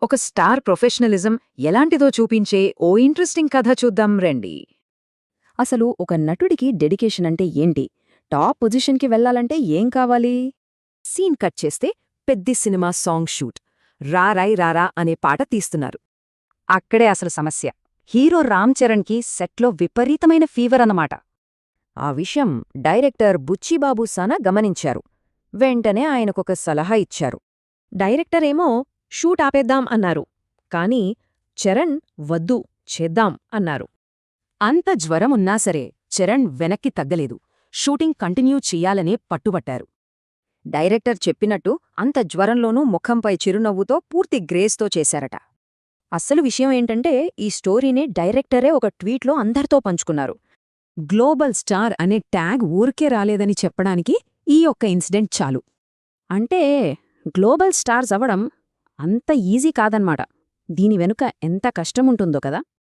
ఒక star professionalism ఎలాంటిదో చూపించే ఓ ఇంట్రెస్టింగ్ కథ చూద్దాం రండి. అసలు ఒక నటుడికి డెడికేషన్ అంటే ఏంటి? టాప్ పొజిషన్కి వెళ్లాలంటే ఏం కావాలి? సీన్ కట్ చేస్తే పెద్ది సినిమా సాంగ్ షూట్. రారాయ్ రారా అనే పాట తీస్తున్నారు. అక్కడే అసలు సమస్య. హీరో రామ్ చరణ్కి సెట్లో విపరీతమైన ఫీవర్ అన్నమాట. ఆ విషయం డైరెక్టర్ బుచ్చిబాబు సానా గమనించారు. వెంటనే ఆయనకొక సలహా ఇచ్చారు. డైరెక్టరేమో షూట్ ఆపేద్దాం అన్నారు. కానీ చరణ్ వద్దు చేద్దాం అన్నారు. అంత జ్వరం ఉన్నా సరే చరణ్ వెనక్కి తగ్గలేదు. షూటింగ్ కంటిన్యూ చెయ్యాలనే పట్టుబట్టారు. డైరెక్టర్ చెప్పినట్టు అంత జ్వరంలోనూ ముఖంపై చిరునవ్వుతో పూర్తి గ్రేస్తో చేశారట. అస్సలు విషయం ఏంటంటే ఈ స్టోరీని డైరెక్టరే ఒక ట్వీట్లో అందరితో పంచుకున్నారు. గ్లోబల్ స్టార్ అనే ట్యాగ్ ఊరికే రాలేదని చెప్పడానికి ఈ ఒక్క ఇన్సిడెంట్ చాలు. అంటే గ్లోబల్ స్టార్స్ అవ్వడం అంత ఈజీ కాదన్మాట. దీని వెనుక ఎంత కష్టముంటుందో కదా.